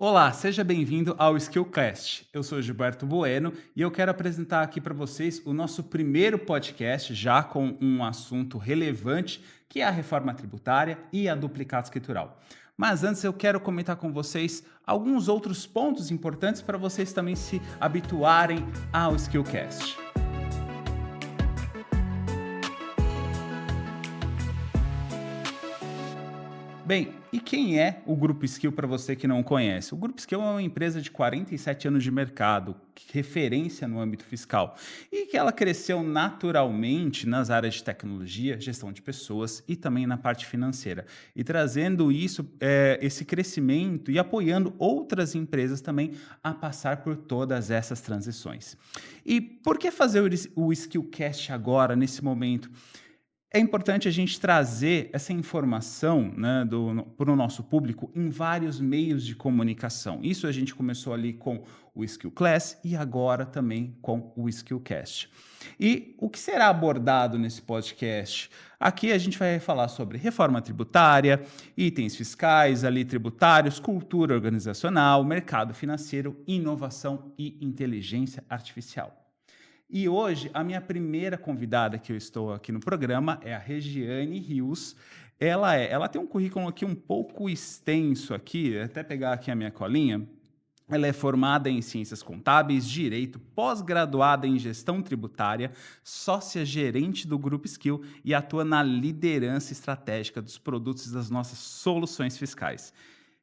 Olá, seja bem-vindo ao Skillcast. Eu sou Gilberto Bueno e eu quero apresentar aqui para vocês o nosso primeiro podcast, já com um assunto relevante, que é a reforma tributária e a duplicata escritural. Mas antes eu quero comentar com vocês alguns outros pontos importantes para vocês também se habituarem ao Skillcast. Bem, e quem é o Grupo Skill para você que não conhece? O Grupo Skill é uma empresa de 47 anos de mercado, referência no âmbito fiscal, e que ela cresceu naturalmente nas áreas de tecnologia, gestão de pessoas e também na parte financeira, e trazendo esse crescimento e apoiando outras empresas também a passar por todas essas transições. E por que fazer o Skillcast agora, nesse momento? É importante a gente trazer essa informação, né, para o nosso público em vários meios de comunicação. Isso a gente começou ali com o Skill Class e agora também com o Skillcast. E o que será abordado nesse podcast? Aqui a gente vai falar sobre reforma tributária, itens fiscais ali tributários, cultura organizacional, mercado financeiro, inovação e inteligência artificial. E hoje, a minha primeira convidada que eu estou aqui no programa é a Regiane Rios. Ela tem um currículo aqui um pouco extenso aqui, até pegar aqui a minha colinha. Ela é formada em Ciências Contábeis, Direito, pós-graduada em Gestão Tributária, sócia-gerente do Grupo Skill e atua na liderança estratégica dos produtos das nossas soluções fiscais.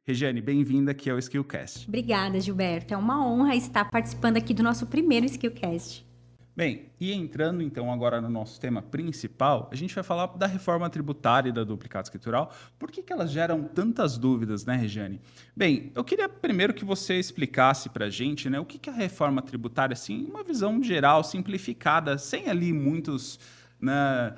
Regiane, bem-vinda aqui ao Skillcast. Obrigada, Gilberto. É uma honra estar participando aqui do nosso primeiro Skillcast. Bem, e entrando então agora no nosso tema principal, a gente vai falar da reforma tributária e da duplicata escritural. Por que elas geram tantas dúvidas, né, Regiane? Bem, eu queria primeiro que você explicasse para a gente, né, o que é a reforma tributária, assim, uma visão geral, simplificada, sem ali muitos, né,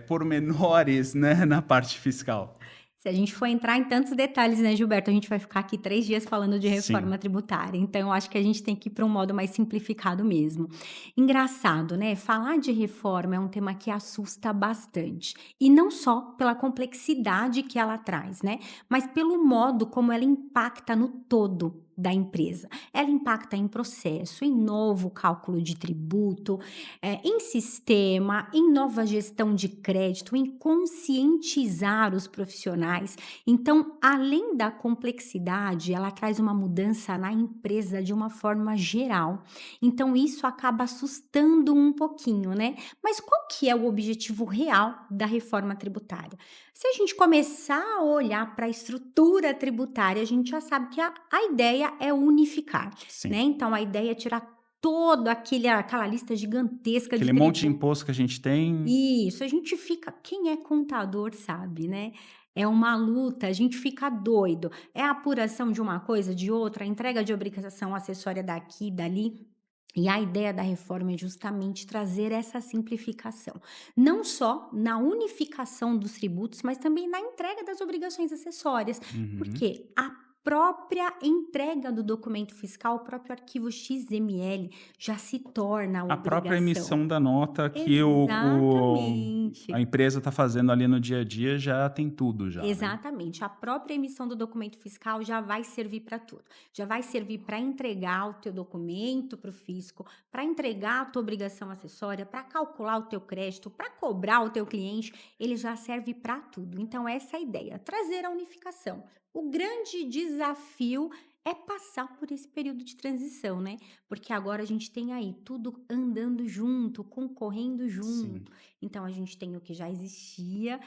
pormenores, né, na parte fiscal. Se a gente for entrar em tantos detalhes, né, Gilberto, a gente vai ficar aqui 3 dias falando de Sim. reforma tributária. Então, eu acho que a gente tem que ir para um modo mais simplificado mesmo. Engraçado, né? Falar de reforma é um tema que assusta bastante. E não só pela complexidade que ela traz, né? Mas pelo modo como ela impacta no todo da empresa. Ela impacta em processo, em novo cálculo de tributo, em sistema, em nova gestão de crédito, em conscientizar os profissionais. Então, além da complexidade, ela traz uma mudança na empresa de uma forma geral. Então, isso acaba assustando um pouquinho, né? Mas qual que é o objetivo real da reforma tributária? Se a gente começar a olhar para a estrutura tributária, a gente já sabe que a ideia é unificar, né? Sim. Então, a ideia é tirar todo aquela lista gigantesca de Aquele monte de tributos. imposto que a gente tem. Isso, a gente fica, quem é contador sabe, né? É uma luta, a gente fica doido. É a apuração de uma coisa, de outra, a entrega de obrigação acessória daqui, dali. E a ideia da reforma é justamente trazer essa simplificação, não só na unificação dos tributos, mas também na entrega das obrigações acessórias, Uhum. porque a própria entrega do documento fiscal, o próprio arquivo XML já se torna a A própria obrigação. emissão da nota que a Exatamente. empresa está fazendo ali no dia a dia já tem tudo já, né. Exatamente, a própria emissão do documento fiscal já vai servir para tudo. Já vai servir para entregar o teu documento para o fisco, para entregar a tua obrigação acessória, para calcular o teu crédito, para cobrar o teu cliente, ele já serve para tudo. Então essa é a ideia, trazer a unificação. O grande desafio é passar por esse período de transição, né? Porque agora a gente tem aí tudo andando junto, concorrendo junto. Sim. Então a gente tem o que já existia,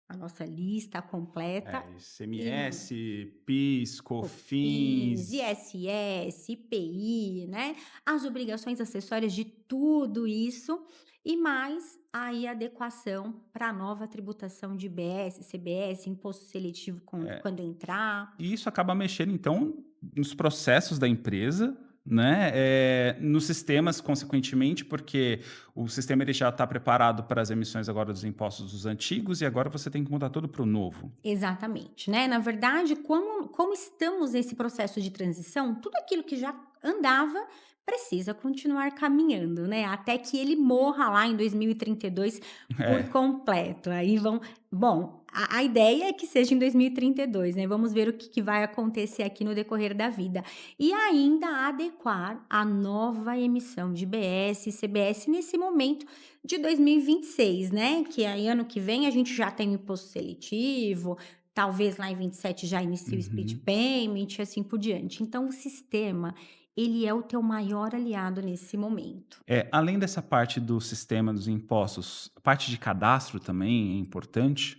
a nossa lista completa, e ICMS, PIS, COFINS, COFINS. ISS, IPI, né, as obrigações acessórias de tudo isso, e mais aí a adequação para a nova tributação de IBS, CBS, imposto seletivo quando entrar. E isso acaba mexendo, então, nos processos da empresa, né, nos sistemas, consequentemente, porque o sistema ele já está preparado para as emissões agora dos impostos dos antigos e agora você tem que mudar tudo para o novo. Exatamente, né, na verdade, como estamos nesse processo de transição, tudo aquilo que já andava, precisa continuar caminhando, né, até que ele morra lá em 2032 por É. completo. Aí vão bom, a ideia é que seja em 2032, né, vamos ver o que vai acontecer aqui no decorrer da vida. E ainda adequar a nova emissão de IBS e CBS nesse momento de 2026, né, que aí ano que vem a gente já tem o imposto seletivo, talvez lá em 27 já inicie o split Uhum. payment e assim por diante. Então o sistema, ele é o teu maior aliado nesse momento. Além dessa parte do sistema dos impostos, a parte de cadastro também é importante?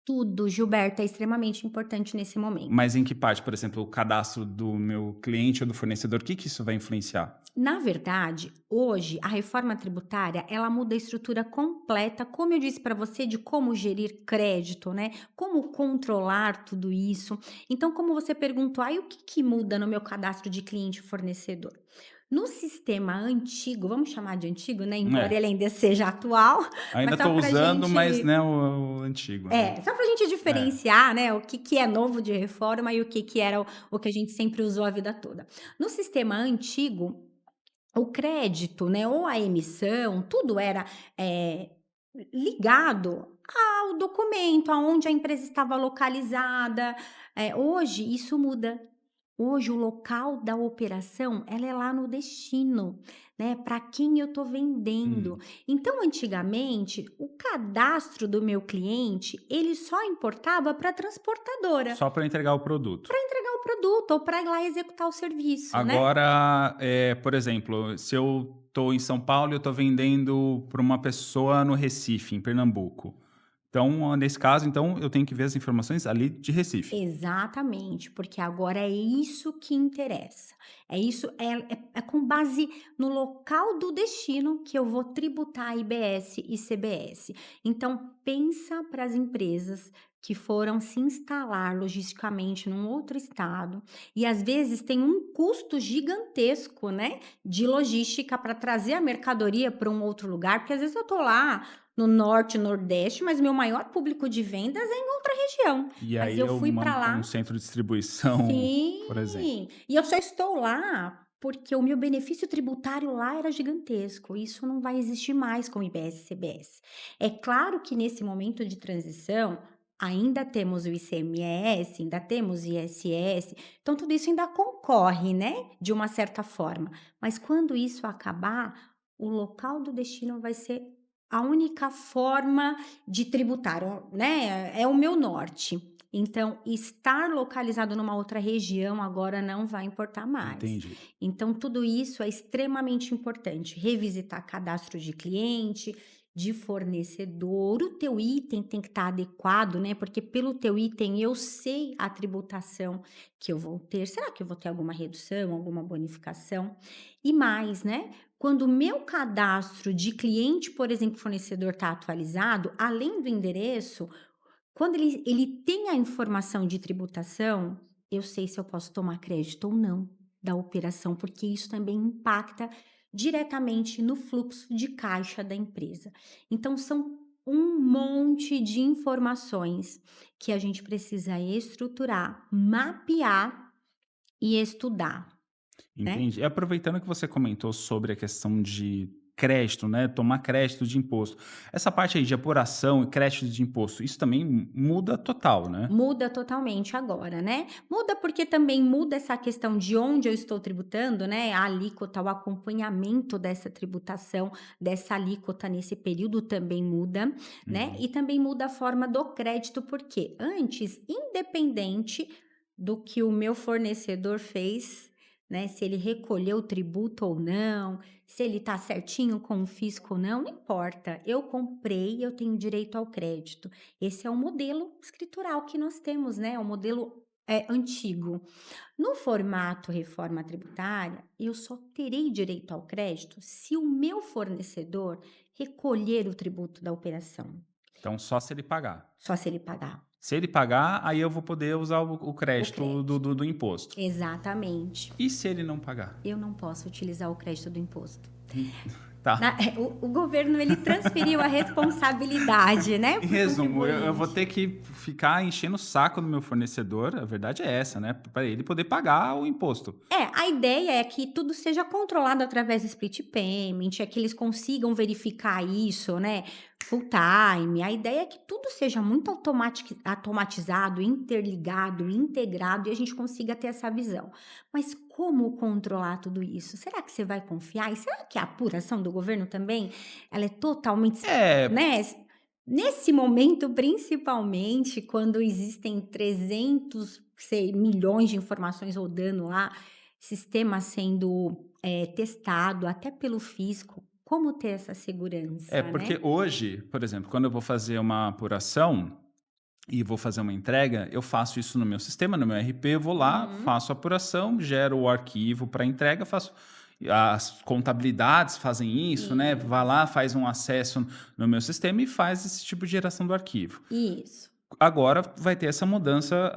Tudo, Gilberto, é extremamente importante nesse momento. Mas em que parte? Por exemplo, o cadastro do meu cliente ou do fornecedor, o que que isso vai influenciar? Na verdade, hoje a reforma tributária, ela muda a estrutura completa, como eu disse para você, de como gerir crédito, né? Como controlar tudo isso. Então, como você perguntou, aí o que que muda no meu cadastro de cliente e fornecedor? No sistema antigo, vamos chamar de antigo, né? Embora É, ele ainda seja atual, ainda mas só estou para usando, mas, gente né, o antigo, né. só para a gente É. diferenciar, né, o que que é novo de reforma e o que era o que a gente sempre usou a vida toda. No sistema antigo, o crédito, né, ou a emissão, tudo era, eh, ligado ao documento, aonde a empresa estava localizada. Hoje isso muda. Hoje o local da operação, ela é lá no destino, né, para quem eu estou vendendo. Hum. Então, antigamente, o cadastro do meu cliente, ele só importava para a transportadora, Só para entregar o produto. entregar o produto ou para ir lá executar o serviço, né. Agora, por exemplo, se eu estou em São Paulo e eu estou vendendo para uma pessoa no Recife, em Pernambuco. Então, nesse caso, então, eu tenho que ver as informações ali de Recife. Exatamente, porque agora é isso que interessa. É isso, é com base no local do destino que eu vou tributar IBS e CBS. Então, pensa para as empresas que foram se instalar logisticamente num outro estado e às vezes tem um custo gigantesco, né, de logística para trazer a mercadoria para um outro lugar, porque às vezes eu tô lá no norte, nordeste, mas meu maior público de vendas é em outra região. E Mas aí eu eu fui para mando para um lá centro de distribuição, por exemplo. sim, e eu só estou lá porque o meu benefício tributário lá era gigantesco, isso não vai existir mais com IBS e CBS. É claro que nesse momento de transição, ainda temos o ICMS, ainda temos o ISS, então tudo isso ainda concorre, né, de uma certa forma. Mas quando isso acabar, o local do destino vai ser a única forma de tributar, né, é o meu norte. Então, estar localizado numa outra região agora não vai importar mais. Entendi. Então, tudo isso é extremamente importante. Revisitar cadastro de cliente, de fornecedor, o teu item tem que estar adequado, né? Porque pelo teu item eu sei a tributação que eu vou ter. Será que eu vou ter alguma redução, alguma bonificação? E mais, né? Quando o meu cadastro de cliente, por exemplo, fornecedor está atualizado, além do endereço, quando ele tem a informação de tributação, eu sei se eu posso tomar crédito ou não da operação, porque isso também impacta diretamente no fluxo de caixa da empresa. Então são um monte de informações que a gente precisa estruturar, mapear e estudar, né. Entendi. E aproveitando que você comentou sobre a questão de crédito, né, tomar crédito de imposto. Essa parte aí de apuração e crédito de imposto, isso também muda total, né? Muda totalmente agora, né. Muda porque também muda essa questão de onde eu estou tributando, né, a alíquota, o acompanhamento dessa tributação, dessa alíquota nesse período também muda, né, Uhum. e também muda a forma do crédito, porque antes, independente do que o meu fornecedor fez, né, se ele recolheu o tributo ou não, se ele está certinho com o fisco ou não, não importa, eu comprei, eu tenho direito ao crédito. Esse é o modelo escritural que nós temos, né, o modelo, antigo. No formato reforma tributária, eu só terei direito ao crédito se o meu fornecedor recolher o tributo da operação, Então, só se ele pagar. só se ele pagar Se ele pagar, aí eu vou poder usar o o crédito do, crédito. do, do imposto. Exatamente. E se ele não pagar? Eu não posso utilizar o crédito do imposto. Tá. O governo ele transferiu a responsabilidade, né, Em para o resumo, eu vou contribuinte. ter que ficar enchendo o saco do meu fornecedor, a verdade é essa, né, para ele poder pagar o imposto. É, a ideia é que tudo seja controlado através do split payment, é que eles consigam verificar isso, né, full time. A ideia é que tudo seja muito automatizado, interligado, integrado e a gente consiga ter essa visão. Mas como controlar tudo isso? Será que você vai confiar? E será que a apuração do governo também, ela é totalmente, É, né? Nesse momento, principalmente, quando existem 300, sei, milhões de informações rodando lá, sistema sendo, testado até pelo fisco, como ter essa segurança, porque né? hoje, por exemplo, quando eu vou fazer uma apuração e vou fazer uma entrega, eu faço isso no meu sistema, no meu RP, eu vou lá, Uhum. faço a apuração, gero o arquivo para entrega, faço as contabilidades fazem isso, né, vai lá, Isso, faz um acesso no meu sistema e faz esse tipo de geração do arquivo. isso. Agora vai ter essa mudança,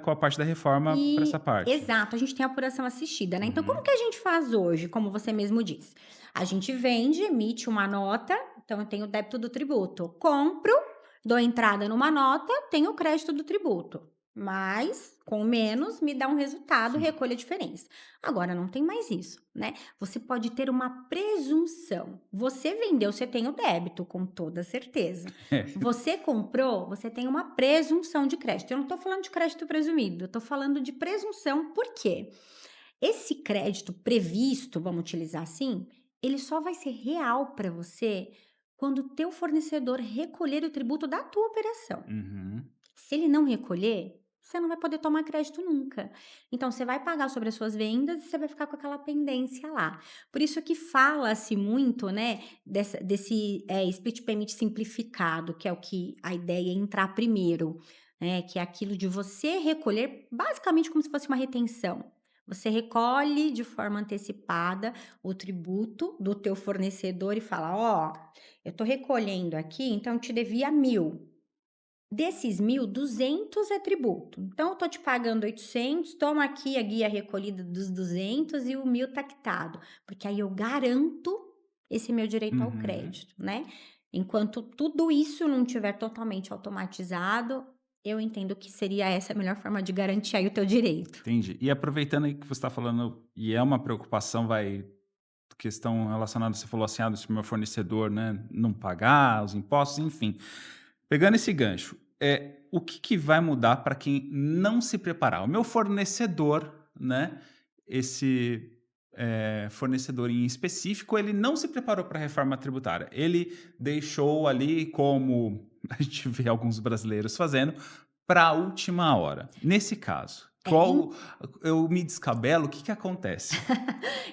com a parte da reforma para essa parte. Exato, a gente tem apuração assistida, né. Então como Uhum. que a gente faz hoje, como você mesmo disse? A gente vende, emite uma nota, então eu tenho o débito do tributo. Compro, dou entrada numa nota, tenho o crédito do tributo. Mais, com menos, me dá um resultado, Sim. recolho a diferença. Agora não tem mais isso, né. Você pode ter uma presunção. Você vendeu, você tem o débito, com toda certeza. Você comprou, você tem uma presunção de crédito. Eu não estou falando de crédito presumido, eu estou falando de presunção, por quê? Esse crédito previsto, vamos utilizar assim, ele só vai ser real para você quando o teu fornecedor recolher o tributo da tua operação. Uhum. Se ele não recolher, você não vai poder tomar crédito nunca. Então, você vai pagar sobre as suas vendas e você vai ficar com aquela pendência lá. Por isso que fala-se muito, né, desse split payment simplificado, que é o que a ideia é entrar primeiro, né, que é aquilo de você recolher, basicamente como se fosse uma retenção. Você recolhe de forma antecipada o tributo do teu fornecedor e fala: ó, eu estou recolhendo aqui, então eu te devia 1.000. Desses 1.000, 200 é tributo. Então eu tô te pagando 800, toma aqui a guia recolhida dos 200 e o 1.000 tá quitado, porque aí eu garanto esse meu direito ao Uhum. crédito, né. Enquanto tudo isso não tiver totalmente automatizado, eu entendo que seria essa a melhor forma de garantir aí o teu direito. Entendi. E aproveitando aí que você está falando, e é uma preocupação, vai, questão relacionada, você falou assim, se o meu fornecedor, né, não pagar os impostos, enfim. Pegando esse gancho, o que que vai mudar para quem não se preparar? O meu fornecedor, né, esse, fornecedor em específico, ele não se preparou para a reforma tributária. Ele deixou ali, como a gente vê alguns brasileiros fazendo, para a última hora. Nesse caso, É, qual eu me descabelo, o que que acontece?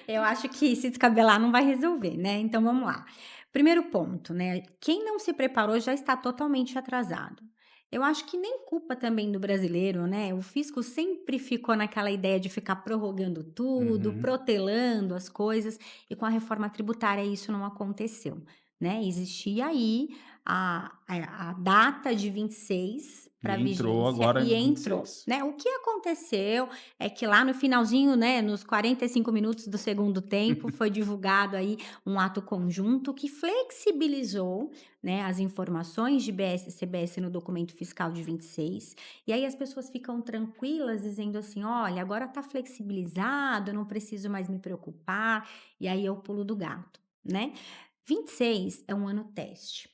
eu acho que se descabelar não vai resolver, né, então vamos lá. Primeiro ponto, né, quem não se preparou já está totalmente atrasado. Eu acho que nem culpa também do brasileiro, né, o fisco sempre ficou naquela ideia de ficar prorrogando tudo, Uhum. protelando as coisas, e com a reforma tributária isso não aconteceu, né. Existia aí a data de 26 E para entrou vigência agora e em entrou, 26. né. O que aconteceu é que lá no finalzinho, né, nos 45 minutos do segundo tempo, foi divulgado aí um ato conjunto que flexibilizou, né, as informações de BS e CBS no documento fiscal de 26, e aí as pessoas ficam tranquilas dizendo assim: "Olha, agora está flexibilizado, eu não preciso mais me preocupar", e aí é o pulo do gato, né. 26 é um ano teste.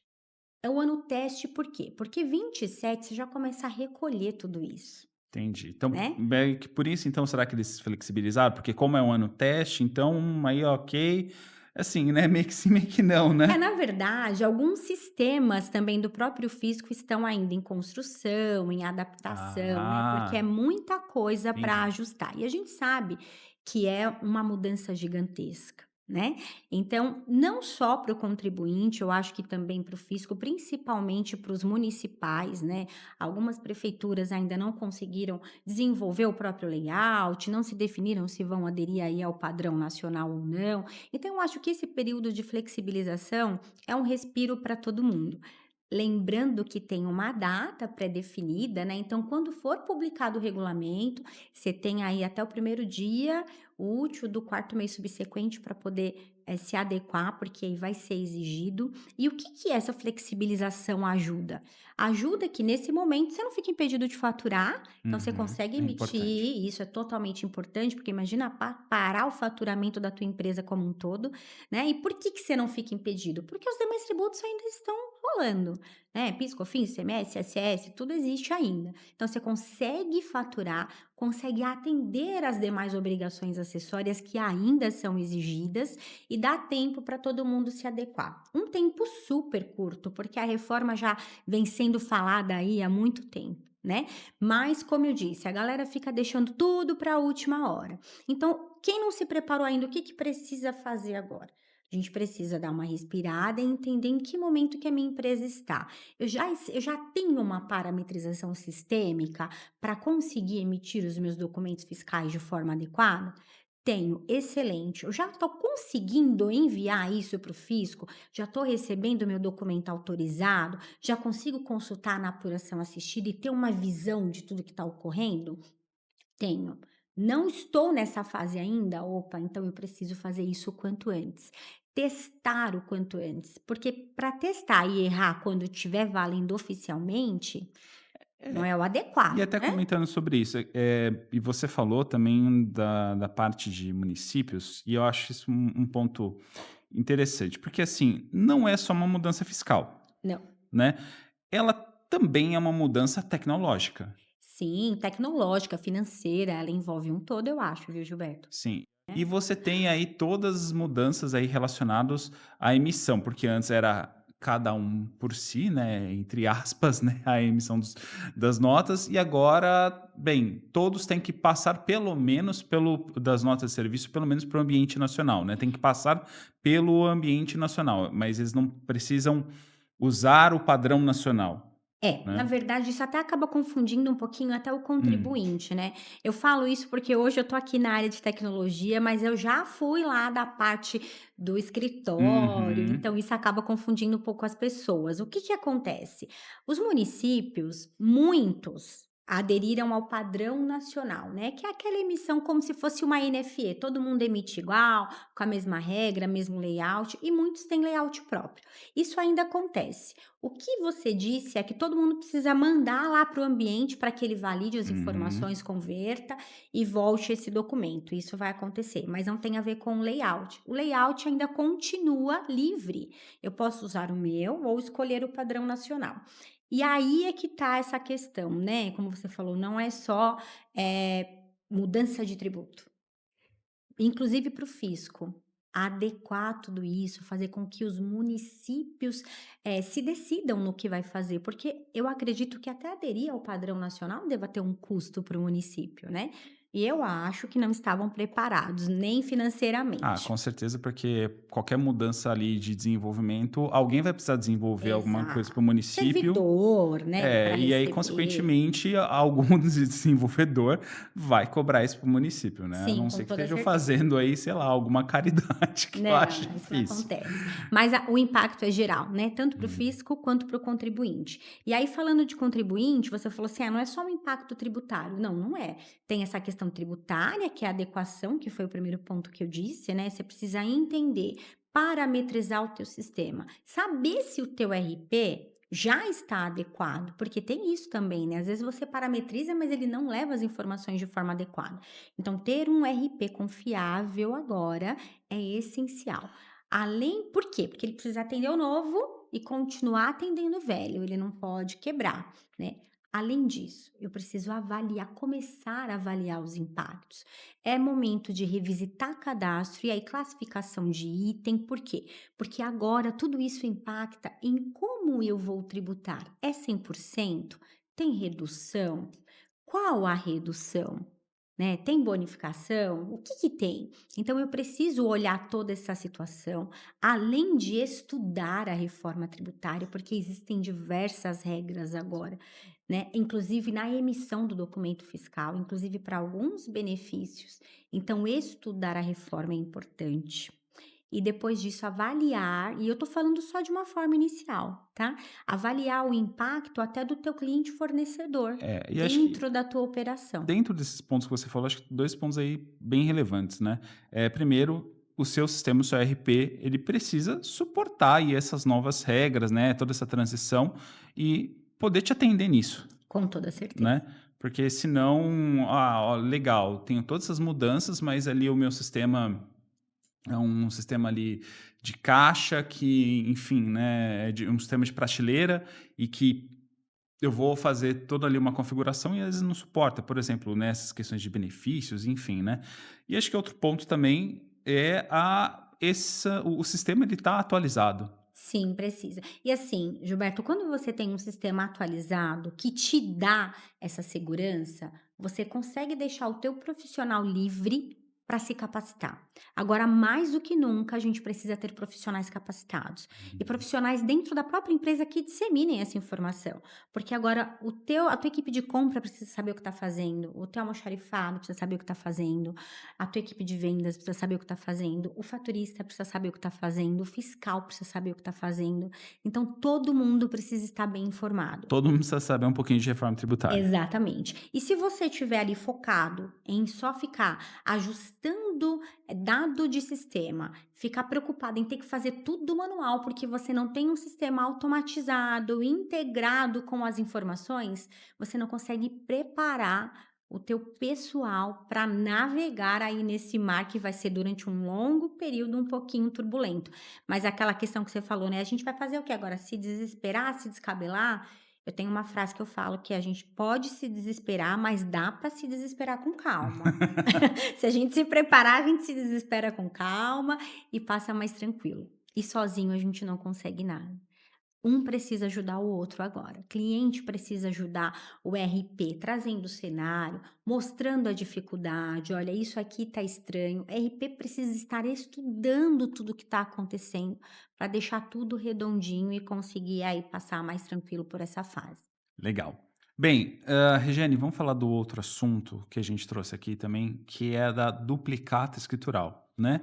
É o ano teste por quê? Porque 27 você já começa a recolher tudo isso, Entendi. Então, né. meio que por isso, então, será que eles flexibilizaram? Porque como é um ano teste, então aí ok, assim, né, meio que sim, meio que não, É, né. na verdade, alguns sistemas também do próprio fisco estão ainda em construção, em adaptação, né, porque é Ah, muita coisa para entendi. ajustar. E a gente sabe que é uma mudança gigantesca, né. Então, não só para o contribuinte, eu acho que também para o fisco, principalmente para os municipais, né, algumas prefeituras ainda não conseguiram desenvolver o próprio layout, não se definiram se vão aderir aí ao padrão nacional ou não. Então, eu acho que esse período de flexibilização é um respiro para todo mundo. Lembrando que tem uma data pré-definida, né? Então, quando for publicado o regulamento, você tem aí até o primeiro dia útil do quarto mês subsequente para poder se adequar, porque aí vai ser exigido. E o que que essa flexibilização ajuda? Ajuda que nesse momento você não fique impedido de faturar, então você Uhum. consegue É importante. emitir, e isso é totalmente importante, porque imagina parar o faturamento da tua empresa como um todo, né? E por que que você não fica impedido? Porque os demais tributos ainda estão rolando, né? PIS, COFINS, ICMS, ISS, tudo existe ainda. Então você consegue faturar, consegue atender às demais obrigações acessórias que ainda são exigidas e dá tempo para todo mundo se adequar. Um tempo super curto, porque a reforma já vem sendo falada aí há muito tempo, né? Mas, como eu disse, a galera fica deixando tudo para a última hora. Então, quem não se preparou ainda, o que que precisa fazer agora? A gente precisa dar uma respirada e entender em que momento que a minha empresa está. Eu já tenho uma parametrização sistêmica para conseguir emitir os meus documentos fiscais de forma adequada? Tenho, excelente. Eu já estou conseguindo enviar isso para o fisco, já estou recebendo meu documento autorizado, já consigo consultar na apuração assistida e ter uma visão de tudo que está ocorrendo? Tenho. Não estou nessa fase ainda? Opa, então eu preciso fazer isso o quanto antes. Testar o quanto antes, porque para testar e errar quando estiver valendo oficialmente, não É, é o e adequado, até né? comentando sobre isso, e você falou também da parte de municípios, e eu acho isso um ponto interessante, porque assim, não é só uma mudança fiscal, Não. né? Ela também é uma mudança tecnológica. Sim, tecnológica, financeira, ela envolve um todo, eu acho, viu, Gilberto? Sim. E você tem aí todas as mudanças aí relacionadas à emissão, porque antes era cada um por si, né, entre aspas, né, a emissão das notas, e agora, bem, todos têm que passar pelo menos das notas de serviço, pelo menos para o ambiente nacional, né, tem que passar pelo ambiente nacional, mas eles não precisam usar o padrão nacional, Na né. verdade, isso até acaba confundindo um pouquinho até o Hum. contribuinte, né. Eu falo isso porque hoje eu tô aqui na área de tecnologia, mas eu já fui lá da parte do escritório, Uhum. então isso acaba confundindo um pouco as pessoas. O que que acontece? Os municípios, muitos, aderiram ao padrão nacional, né, que é aquela emissão como se fosse uma NFE, todo mundo emite igual, com a mesma regra, mesmo layout, e muitos têm layout próprio. Isso ainda acontece. O que você disse é que todo mundo precisa mandar lá para o ambiente para que ele valide as Uhum. informações, converta e volte esse documento. Isso vai acontecer, mas não tem a ver com o layout. O layout ainda continua livre. Eu posso usar o meu ou escolher o padrão nacional. E aí é que está essa questão, né? Como você falou, não é só mudança de tributo. Inclusive para o fisco, adequar tudo isso, fazer com que os municípios, se decidam no que vai fazer, porque eu acredito que até aderir ao padrão nacional deva ter um custo para o município, né. E eu acho que não estavam preparados, nem Ah, financeiramente. com certeza, porque qualquer mudança ali de desenvolvimento, alguém vai precisar desenvolver alguma coisa para o Exato. município, Servidor, né, para e aí, receber. consequentemente, algum desenvolvedor vai cobrar isso para o município, né? A Sim, não com ser que toda estejam certeza. fazendo aí, sei lá, alguma caridade, que eu acho Não, isso não difícil. acontece. Mas o impacto é geral, né, tanto para o Hum. fisco quanto para o contribuinte. E aí falando de contribuinte, você falou assim: "Ah, não é só um impacto tributário". Não, não é. Tem essa questão tributária, que é a adequação, que foi o primeiro ponto que eu disse, né, você precisa entender, parametrizar o teu sistema, saber se o teu RP já está adequado, porque tem isso também, né, às vezes você parametriza, mas ele não leva as informações de forma adequada. Então ter um RP confiável agora é essencial. Além por quê? Porque ele precisa atender o novo e continuar atendendo o velho, ele não pode quebrar, né. Além disso, eu preciso avaliar, começar a avaliar os impactos. É momento de revisitar cadastro e aí classificação de item, por quê? Porque agora tudo isso impacta em como eu vou tributar. É 100%? Tem redução? Qual a redução? Né, tem bonificação? O que que tem? Então eu preciso olhar toda essa situação, além de estudar a reforma tributária, porque existem diversas regras agora, né, inclusive na emissão do documento fiscal, inclusive para alguns benefícios. Então estudar a reforma é importante. E depois disso avaliar, e eu tô falando só de uma forma inicial, tá? Avaliar o impacto até do teu cliente fornecedor, E acho que dentro da tua operação. dentro desses pontos que você falou, acho que 2 pontos aí bem relevantes, né. Primeiro, o seu sistema, o seu ERP, ele precisa suportar aí essas novas regras, né, toda essa transição e poder te atender nisso, Com toda certeza. né? Porque senão, ó, legal, tenho todas essas mudanças, mas ali o meu sistema é um sistema ali de caixa que, enfim, né, é de um sistema de prateleira e que eu vou fazer toda ali uma configuração e às vezes não suporta, por exemplo, nessas questões de benefícios, enfim, né. E acho que outro ponto também é o sistema ele tá atualizado. Sim, precisa. E assim, Gilberto, quando você tem um sistema atualizado que te dá essa segurança, você consegue deixar o teu profissional livre para se capacitar. Agora, mais do que nunca, a gente precisa ter profissionais capacitados e Uhum. profissionais dentro da própria empresa que disseminem essa informação, porque agora a tua equipe de compra precisa saber o que está fazendo, o teu almoxarifado precisa saber o que está fazendo, a tua equipe de vendas precisa saber o que está fazendo, o faturista precisa saber o que está fazendo, o fiscal precisa saber o que está fazendo. Então, todo mundo precisa estar bem informado. Todo mundo precisa saber um pouquinho de reforma tributária. Exatamente. E se você estiver ali focado em só ficar ajustando dado de sistema, ficar preocupado em ter que fazer tudo manual, porque você não tem um sistema automatizado, integrado com as informações, você não consegue preparar o teu pessoal para navegar aí nesse mar que vai ser durante um longo período um pouquinho turbulento. Mas aquela questão que você falou, né? A gente vai fazer o que agora? Se desesperar, se descabelar? Eu tenho uma frase que eu falo que a gente pode se desesperar, mas dá para se desesperar com calma. Se a gente se preparar, a gente se desespera com calma e passa mais tranquilo. E sozinho a gente não consegue nada. Um precisa ajudar o outro agora. Cliente precisa ajudar o RP, trazendo o cenário, mostrando a dificuldade. Olha, isso aqui está estranho. RP precisa estar estudando tudo o que está acontecendo para deixar tudo redondinho e conseguir aí passar mais tranquilo por essa fase. Legal. Bem, Regiane, vamos falar do outro assunto que a gente trouxe aqui também, que é da duplicata escritural, né.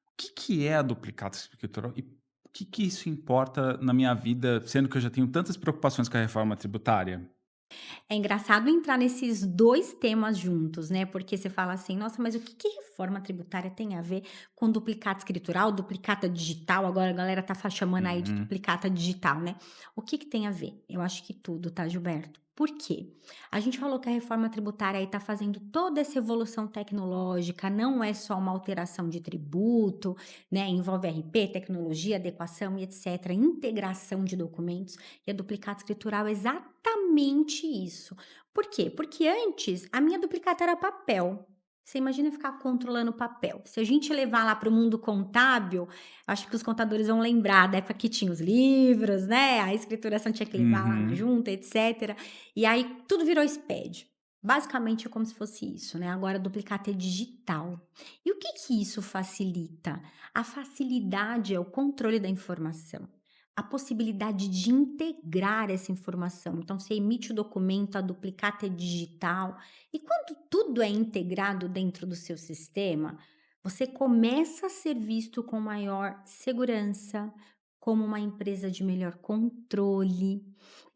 O que que é a duplicata escritural e o que que isso importa na minha vida, sendo que eu já tenho tantas preocupações com a reforma tributária? É engraçado entrar nesses 2 temas juntos, né, porque você fala assim: "Nossa, mas o que que reforma tributária tem a ver com duplicata escritural, duplicata digital?" Agora a galera tá chamando aí de Uhum. duplicata digital, né. O que que tem a ver? Eu acho que tudo, tá, Gilberto. Por quê? A gente falou que a reforma tributária aí tá fazendo toda essa evolução tecnológica, não é só uma alteração de tributo, né, envolve RP, tecnologia, adequação e etcétera, integração de documentos, e a duplicata escritural é exatamente isso. Por quê? Porque antes a minha duplicata era papel. Você imagina ficar controlando papel. Se a gente levar lá para o mundo contábil, acho que os contadores vão lembrar da época que tinha os livros, né? A escrituração tinha que levar lá na Uhum. junta, etc. E aí tudo virou SPED. Basicamente é como se fosse isso, né? Agora a duplicata é digital. E o que que isso facilita? A facilidade é o controle da informação, a possibilidade de integrar essa informação. Então, você emite o documento, a duplicata é digital, e quando tudo é integrado dentro do seu sistema, você começa a ser visto com maior segurança, como uma empresa de melhor controle.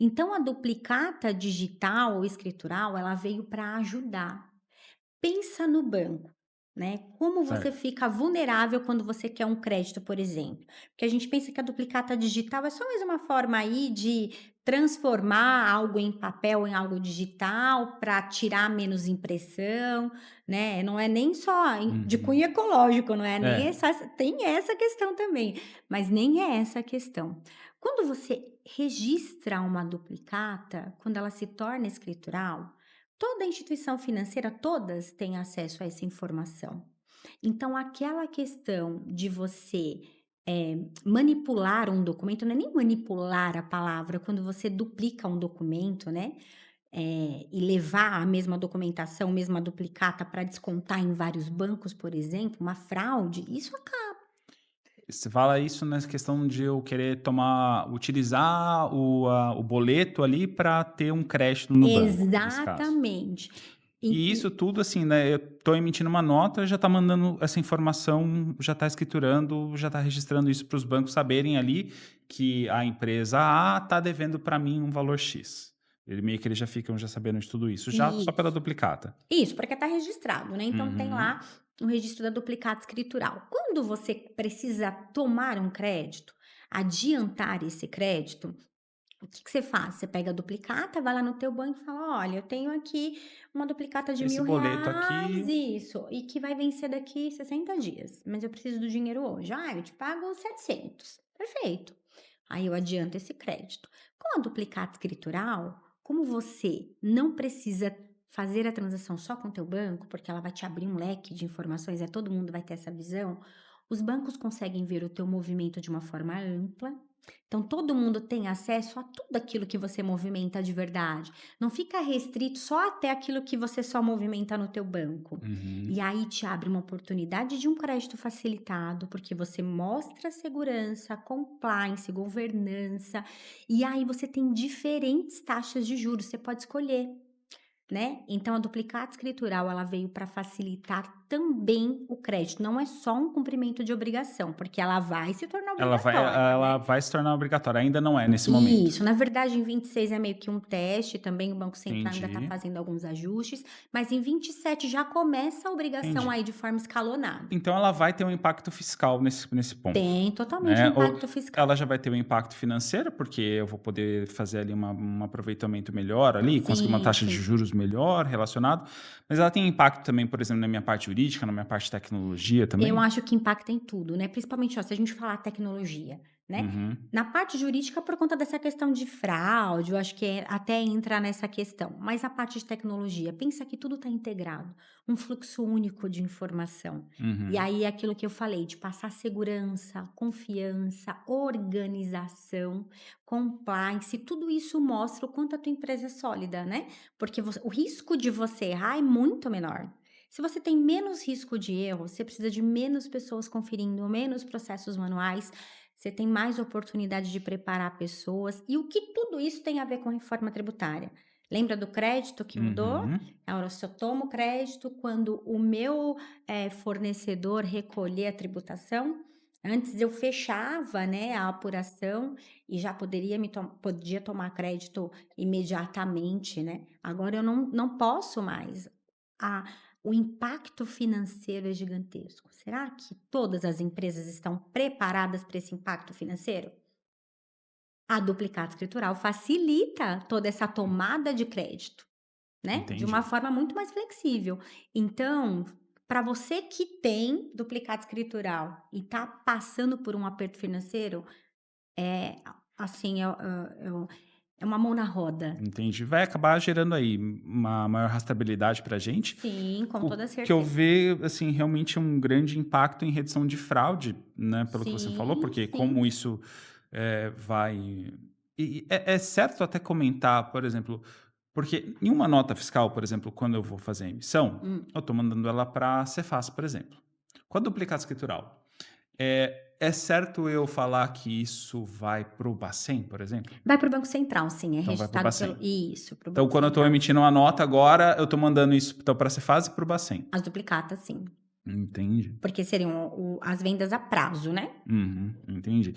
Então, a duplicata digital ou escritural, ela veio para ajudar. Pensa no banco, né, como você Certo. fica vulnerável quando você quer um crédito, por exemplo. Porque a gente pensa que a duplicata digital é só mais uma forma aí de transformar algo em papel em algo digital para tirar menos impressão, né, não é nem só de Uhum. cunho ecológico, não é nem É. essa, tem essa questão também, mas nem é essa a questão. Quando você registra uma duplicata, quando ela se torna escritural, toda instituição financeira, todas têm acesso a essa informação. Então, aquela questão de você manipular um documento, não é nem manipular a palavra, quando você duplica um documento, né? E levar a mesma documentação, mesma duplicata para descontar em vários bancos, por exemplo, uma fraude, isso acaba. Você fala isso nessa questão de eu querer utilizar o boleto ali para ter um crédito no banco, nesse caso. Exatamente. E isso tudo, assim, né, eu tô emitindo uma nota, já tá mandando essa informação, já tá escriturando, já tá registrando isso para os bancos saberem ali que a empresa A tá devendo para mim um valor X. Ele meio que eles já ficam já sabendo de tudo isso, já só pela Isso. duplicata. Isso, porque está registrado, né, então tem Uhum. lá o registro da duplicata escritural. quando você precisa tomar um crédito, adiantar esse crédito, o que que você faz? Você pega a duplicata, vai lá no teu banco e fala: "Olha, eu tenho aqui uma duplicata de Esse mil boleto reais, aqui, isso, e que vai vencer daqui 60 dias, mas eu preciso do dinheiro hoje. Ah, eu te pago 700. Perfeito. Aí eu adianto esse crédito. Com a duplicata escritural, como você não precisa fazer a transação só com o teu banco, porque ela vai te abrir um leque de informações, todo mundo vai ter essa visão, os bancos conseguem ver o teu movimento de uma forma ampla. Então todo mundo tem acesso a tudo aquilo que você movimenta de verdade. Não fica restrito só até aquilo que você só movimenta no teu banco. uhum, E aí te abre uma oportunidade de um crédito facilitado, porque você mostra segurança, compliance, governança, e aí você tem diferentes taxas de juros, você pode escolher. Né? Então a duplicata escritural ela veio para facilitar também o crédito, não é só um cumprimento de obrigação, porque ela vai se tornar obrigatória, ela né? vai se tornar obrigatória, ainda não é nesse momento. Isso, na verdade em 26 é meio que um teste, também o Banco Central ainda está Entendi, fazendo alguns ajustes, mas em 27 já começa a obrigação entendi. aí de forma escalonada. Então ela vai ter um impacto fiscal nesse ponto, Tem totalmente né, ou impacto fiscal. ela já vai ter um impacto financeiro, porque eu vou poder fazer ali um aproveitamento melhor ali, conseguir uma Sim, taxa de sim. juros melhor relacionado, mas ela tem impacto também, por exemplo, na minha parte jurídica, na minha parte de tecnologia Eu também? acho que impacta em tudo, né, principalmente, ó, se a gente falar tecnologia, né. Uhum, Na parte jurídica por conta dessa questão de fraude, eu acho que até entra nessa questão, mas a parte de tecnologia, pensa que tudo está integrado, um fluxo único de informação. E uhum, aí é aquilo que eu falei de passar segurança, confiança, organização, compliance, tudo isso mostra o quanto a tua empresa é sólida, né, porque o risco de você errar é muito menor. Se você tem menos risco de erro, você precisa de menos pessoas conferindo, menos processos manuais, você tem mais oportunidade de preparar pessoas. E o que tudo isso tem a ver com reforma tributária? Lembra do crédito que mudou? uhum, Agora, se eu tomo crédito quando o meu fornecedor recolher a tributação, antes eu fechava, né, a apuração e já podia tomar crédito imediatamente, né? Agora eu não posso mais. A O impacto financeiro é gigantesco. Será que todas as empresas estão preparadas para esse impacto financeiro? A duplicata escritural facilita toda essa tomada de crédito, né, de uma entendi. forma muito mais flexível. Então, para você que tem duplicata escritural e está passando por um aperto financeiro, é assim, é uma mão na roda. Entendi. Vai acabar gerando aí uma maior rastreabilidade para a gente, Sim, com o toda que eu certeza. vejo, assim, realmente um grande impacto em redução de fraude, né, pelo que você falou, Sim, porque como sim. isso, vai é certo até comentar, por exemplo, porque em uma nota fiscal, por exemplo, quando eu vou fazer a emissão, Hum. eu estou mandando ela para a Cefaz, por exemplo. Com a duplicata escritural, é certo eu falar que isso vai para o Bacen, por exemplo? Vai para o Banco Central, sim, é Então vai para o registrado pelo Bacen. isso, para o Então, Banco quando eu estou Central. emitindo uma nota agora, eu estou mandando isso então para a Cefaz e para o Bacen. As duplicatas, sim, Entendi. porque seriam as vendas a prazo, né. Uhum, entendi.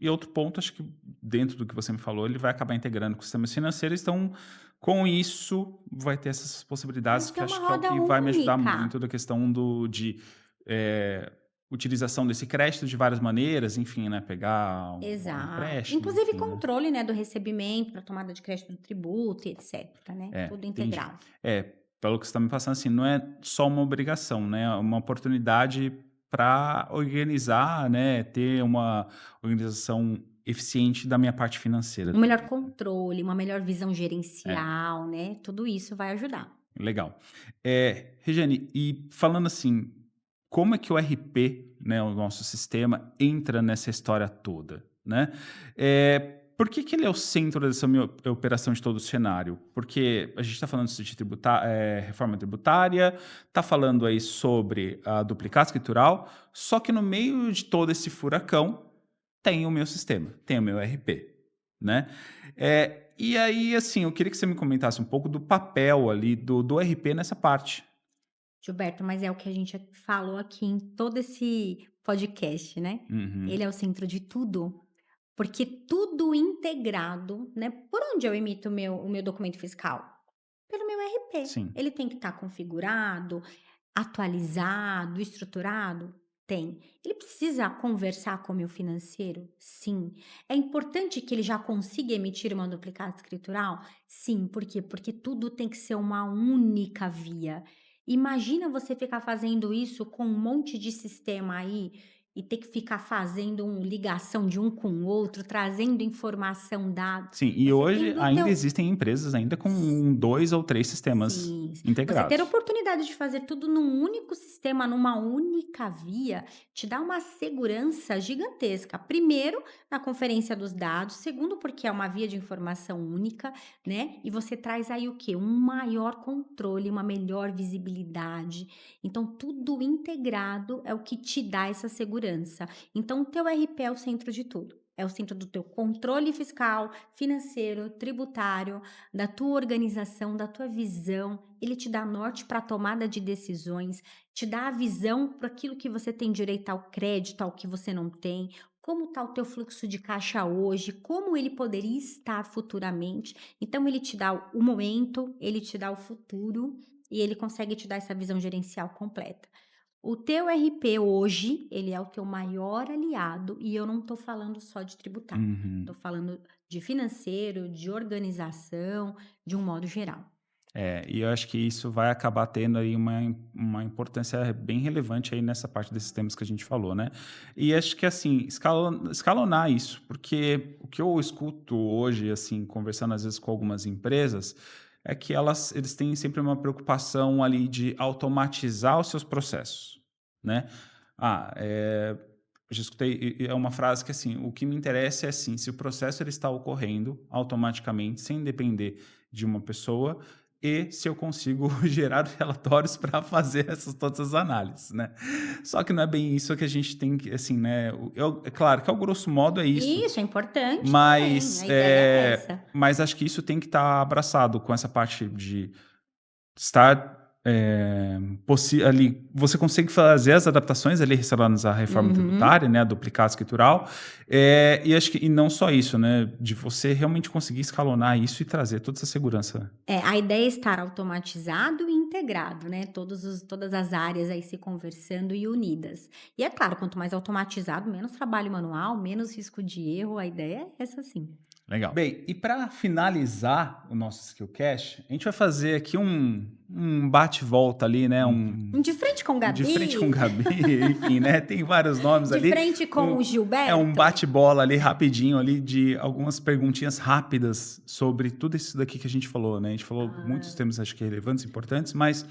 E outro ponto, acho que dentro do que você me falou, ele vai acabar integrando com os sistemas financeiros, então, com isso, vai ter essas Vai possibilidades ser que uma acho que é o roda que vai me ajudar única. muito da questão de eh, utilização desse crédito de várias maneiras, enfim, né, pegar um Exato. empréstimo, Inclusive enfim, né. controle, né, do recebimento para tomada de crédito do tributo e etcétera, né, tudo Entendi. integrado. É, pelo que você está me passando, assim, não é só uma obrigação, né, é uma oportunidade para organizar, né, ter uma organização eficiente da minha parte financeira Um melhor também. controle, uma melhor visão É, gerencial, né, tudo isso vai ajudar. legal. Regiane, e falando assim, como é que o RP, né, o nosso sistema, entra nessa história toda, né? Por que que ele é o centro dessa minha operação de todo o cenário? Porque a gente está falando de reforma tributária, está falando aí sobre a duplicata escritural, só que no meio de todo esse furacão tem o meu sistema, tem o meu RP, né? E aí, assim, eu queria que você me comentasse um pouco do papel ali do RP nessa parte. Gilberto, mas é o que a gente falou aqui em todo esse podcast, né. Uhum. Ele é o centro de tudo. Porque tudo integrado, né, por onde eu emito o meu documento fiscal? Pelo meu RP. Sim. Ele tem que estar configurado, atualizado, estruturado? Tem. Ele precisa conversar com o meu financeiro? Sim. É importante que ele já consiga emitir uma duplicata escritural? Sim. Por quê? Porque tudo tem que ser uma única via. Imagina você ficar fazendo isso com um monte de sistema aí e ter que ficar fazendo ligação de um com o outro, trazendo informação, dado. Sim, e Você hoje tendo o ainda teu existem empresas ainda com 2 ou 3 sistemas Sim, você ter a integrados. oportunidade de fazer tudo num único sistema, numa única via, te dá uma segurança gigantesca. Primeiro, na conferência dos dados, segundo, porque é uma via de informação única, né? E você traz aí o quê? Um maior controle, uma melhor visibilidade. Então, tudo integrado é o que te dá essa segurança. Então, o teu RP é o centro de tudo. É o centro do teu controle fiscal, financeiro, tributário, da tua organização, da tua visão. Ele te dá norte para a tomada de decisões, te dá a visão para aquilo que você tem direito ao crédito, ao que você não tem, como está o teu fluxo de caixa hoje, como ele poderia estar futuramente. Então ele te dá o momento, ele te dá o futuro e ele consegue te dar essa visão gerencial completa. O teu RP hoje, ele é o teu maior aliado e eu não estou falando só de tributário. Uhum. Estou falando de financeiro, de organização, de um modo geral. E eu acho que isso vai acabar tendo aí uma importância bem relevante aí nessa parte desses temas que a gente falou, né? E acho que, assim, escalonar isso, porque o que eu escuto hoje, assim, conversando às vezes com algumas empresas, é que eles têm sempre uma preocupação ali de automatizar os seus processos, né? Eu já escutei, é uma frase que, assim, o que me interessa é, assim, se o processo ele está ocorrendo automaticamente, sem depender de uma pessoa, e se eu consigo gerar relatórios para fazer todas as análises, né? Só que não é bem isso que a gente tem que, assim, né? É claro que ao grosso modo é isso, Isso é importante também, mas, a ideia é essa. mas acho que isso tem que estar abraçado com essa parte de estar ali, você consegue fazer as adaptações ali relacionadas à reforma Uhum. tributária, né, a duplicata escritural, e acho que e não só isso, né, de você realmente conseguir escalonar isso e trazer toda essa segurança. É, a ideia é estar automatizado e integrado, né? Todas as áreas aí se conversando e unidas. E é claro, quanto mais automatizado, menos trabalho manual, menos risco de erro. A ideia é essa sim. Legal. Bem, e para finalizar o nosso Skillcast, a gente vai fazer aqui um bate-volta ali, né? De frente com o De frente com o Gabi, Gabi, enfim, né? Tem vários nomes de ali. frente com Um, o um Gilberto. bate-bola ali rapidinho ali de algumas perguntinhas rápidas sobre tudo isso daqui que a gente falou, né? A gente falou muitos Ah, temas, acho que relevantes, importantes, mas,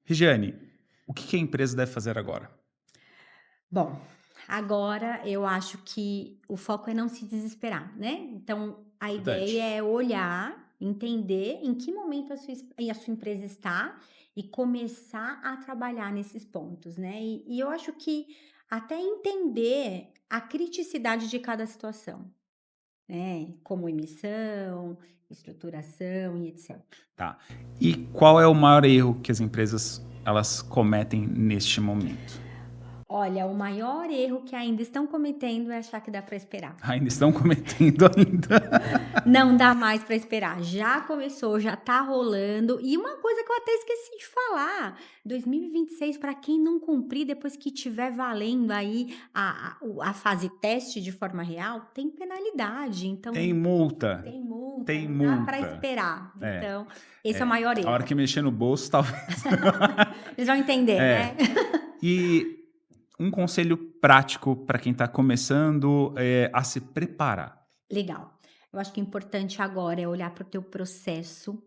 Regiane, o que a empresa deve fazer agora? bom, agora eu acho que o foco é não se desesperar, né? Então, a ideia Importante. é olhar, entender em que momento a sua empresa está e começar a trabalhar nesses pontos, né? E eu acho que até entender a criticidade de cada situação, né? Como emissão, estruturação e etc. Tá. E qual é o maior erro que as empresas elas cometem neste momento? Olha, o maior erro que ainda estão cometendo é achar que dá para esperar. Ainda estão cometendo ainda. Não dá mais para esperar, já começou, já tá rolando. E uma coisa que eu até esqueci de falar, 2026 para quem não cumprir depois que tiver valendo aí a fase teste de forma real, tem penalidade, Tem então multa. tem multa, Tem não dá para multa. esperar. É, Então, esse é o maior a hora erro. que mexer no bolso, talvez. Vocês vão entender, né? É. E um conselho prático para quem está começando a se preparar. Legal. Eu acho que o importante agora é olhar para o teu processo,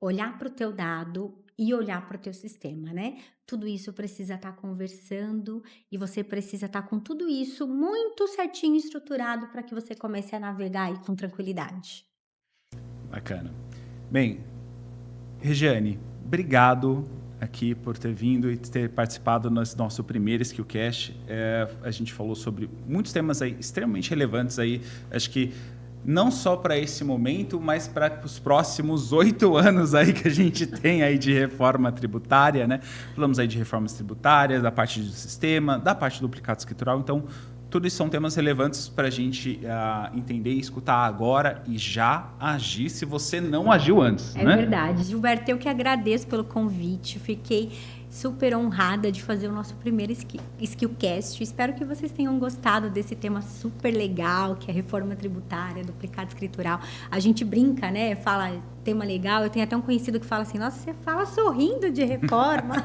olhar para o teu dado e olhar para o teu sistema, né. Tudo isso precisa estar conversando e você precisa estar com tudo isso muito certinho estruturado para que você comece a navegar aí com tranquilidade. Bacana. Bem, Regiane, obrigado aqui por ter vindo e ter participado do nosso primeiro Skillcast. A gente falou sobre muitos temas aí extremamente relevantes aí. Acho que não só para esse momento, mas para os próximos 8 anos aí que a gente tem aí de reforma tributária, né? Falamos aí de reformas tributárias, da parte do sistema, da parte do duplicado escritural. Então, tudo isso são temas relevantes para a gente entender e escutar agora e já agir se você não agiu antes, É né? verdade. Gilberto, eu que agradeço pelo convite, fiquei super honrada de fazer o nosso primeiro Skillcast. Espero que vocês tenham gostado desse tema super legal, que é a reforma tributária, duplicado escritural. A gente brinca, né? Fala tema legal. Eu tenho até um conhecido que fala assim, nossa, você fala sorrindo de reforma.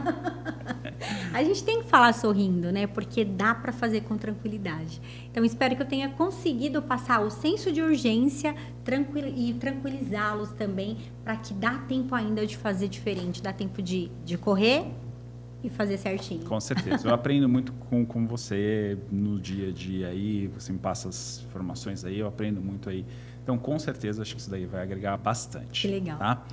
A gente tem que falar sorrindo, né? Porque dá para fazer com tranquilidade. Então, espero que eu tenha conseguido passar o senso de urgência e tranquilizá-los também, para que dá tempo ainda de fazer diferente, dá tempo de correr e fazer certinho. Com certeza. Eu aprendo muito com você no dia a dia aí, você me passa as informações aí, eu aprendo muito aí. Então, com certeza, acho que isso daí vai agregar bastante. Que legal. Tá?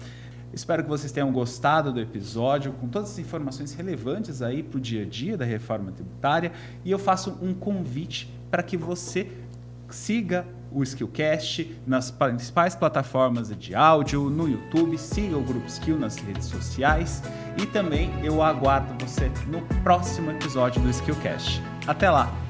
Espero que vocês tenham gostado do episódio, com todas as informações relevantes aí para o dia a dia da reforma tributária. E eu faço um convite para que você siga o Skillcast nas principais plataformas de áudio, no YouTube, siga o Grupo Skill nas redes sociais e também eu aguardo você no próximo episódio do Skillcast. Até lá!